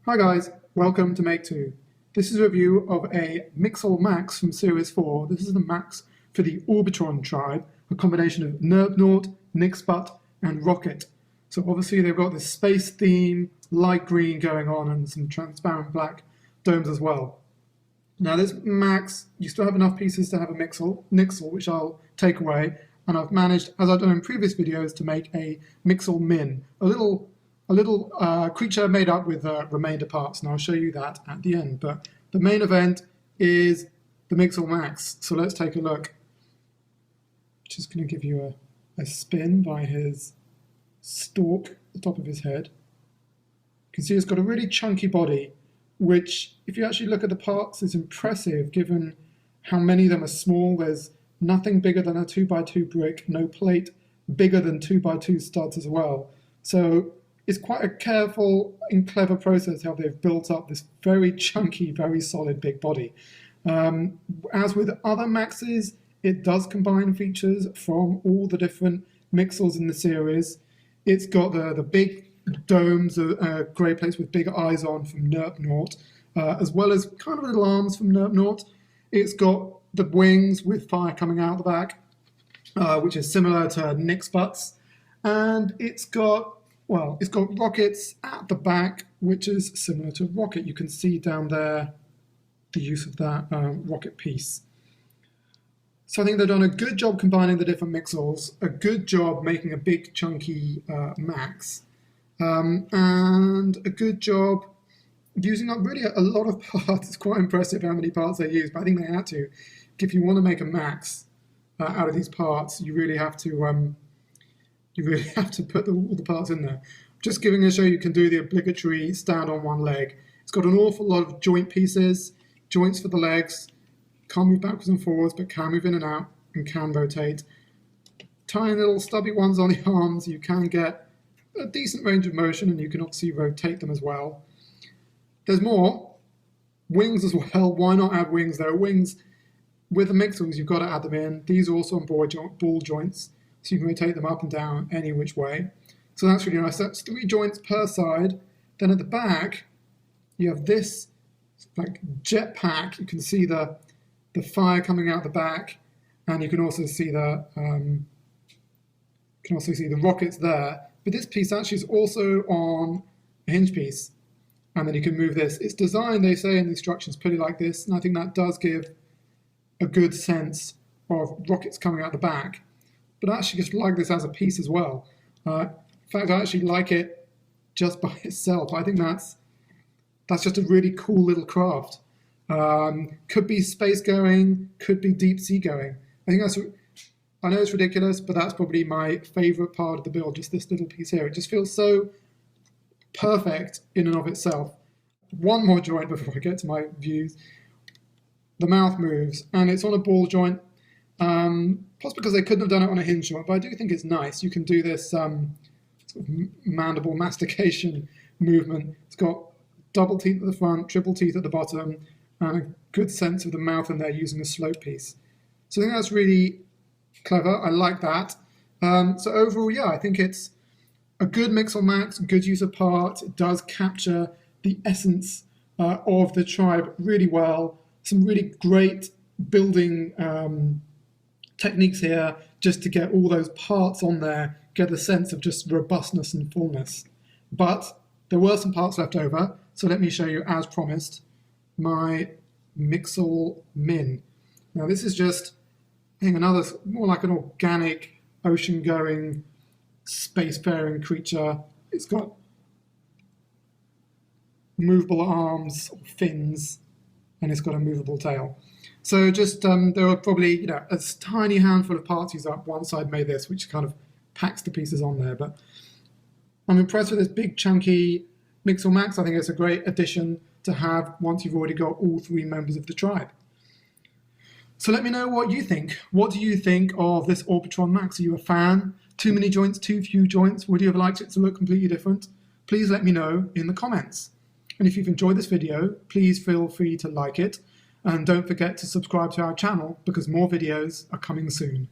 Hi guys, welcome to Make 2. This is a review of a Mixels Max from Series 4. This is the Max for the Orbitrons Tribe, a combination of Nurp-Naut, Niksput and Rokit. So obviously they've got this space theme, light green going on and some transparent black domes as well. Now this Max, you still have enough pieces to have a Mixel, which I'll take away, and I've managed, as I've done in previous videos, to make a Mixel Min, a little creature made up with remainder parts, and I'll show you that at the end. But the main event is the Mixels Max, so let's take a look. Just going to give you a spin by his stalk at the top of his head. You can see it's got a really chunky body, which, if you actually look at the parts, is impressive given how many of them are small. There's nothing bigger than a 2x2 brick, no plate bigger than 2x2 studs as well. So it's quite a careful and clever process how they've built up this very chunky, very solid big body. As with other Maxes, it does combine features from all the different Mixels in the series. It's got the big domes, grey plates with big eyes on from Nurp-Naut, as well as kind of little arms from Nurp-Naut. It's got the wings with fire coming out the back, which is similar to Niksput's, and it's got rockets at the back, which is similar to Rokit. You can see down there the use of that rocket piece. So I think they've done a good job combining the different Mixels, a good job making a big chunky Max, and a good job using up really a lot of parts. It's quite impressive how many parts they use, but I think they had to. If you want to make a Max out of these parts, you really have to put all the parts in there. Just giving a show you can do the obligatory stand on one leg. It's got an awful lot of joint pieces, joints for the legs, can't move backwards and forwards, but can move in and out and can rotate. Tiny little stubby ones on the arms, you can get a decent range of motion and you can obviously rotate them as well. There's more. Wings as well. Why not add wings? There are wings with the Mixels, you've got to add them in. These are also on ball joints, so you can rotate them up and down any which way. So that's really nice. That's 3 joints per side. Then at the back, you have this like jetpack. You can see the fire coming out the back, and you can also see the rockets there. But this piece actually is also on a hinge piece, and then you can move this. It's designed, they say in the instructions, pretty like this, and I think that does give a good sense of rockets coming out the back. But I actually just like this as a piece as well. In fact, I actually like it just by itself. I think that's just a really cool little craft. Could be space going, could be deep sea going. I know it's ridiculous, but that's probably my favorite part of the build, just this little piece here. It just feels so perfect in and of itself. One more joint before I get to my views. The mouth moves, and it's on a ball joint. Possibly because they couldn't have done it on a hinge joint, but I do think it's nice. You can do this sort of mandible mastication movement. It's got double teeth at the front, triple teeth at the bottom, and a good sense of the mouth in there using a slope piece. So I think that's really clever. I like that. So overall, yeah, I think it's a good Mixels Max, good use of parts. It does capture the essence of the tribe really well. Some really great building techniques here just to get all those parts on there, get a sense of just robustness and fullness. But there were some parts left over, so let me show you, as promised, my Mixel Min. Now this is just, I think, another, more like an organic, ocean-going, spacefaring creature. It's got movable arms, or fins, and it's got a movable tail. So just, there are probably, a tiny handful of parts used up. One side made this, which kind of packs the pieces on there. But I'm impressed with this big, chunky Mixels Max. I think it's a great addition to have once you've already got all 3 members of the tribe. So let me know what you think. What do you think of this Orbitrons Max? Are you a fan? Too many joints, too few joints? Would you have liked it to look completely different? Please let me know in the comments. And if you've enjoyed this video, please feel free to like it. And don't forget to subscribe to our channel because more videos are coming soon.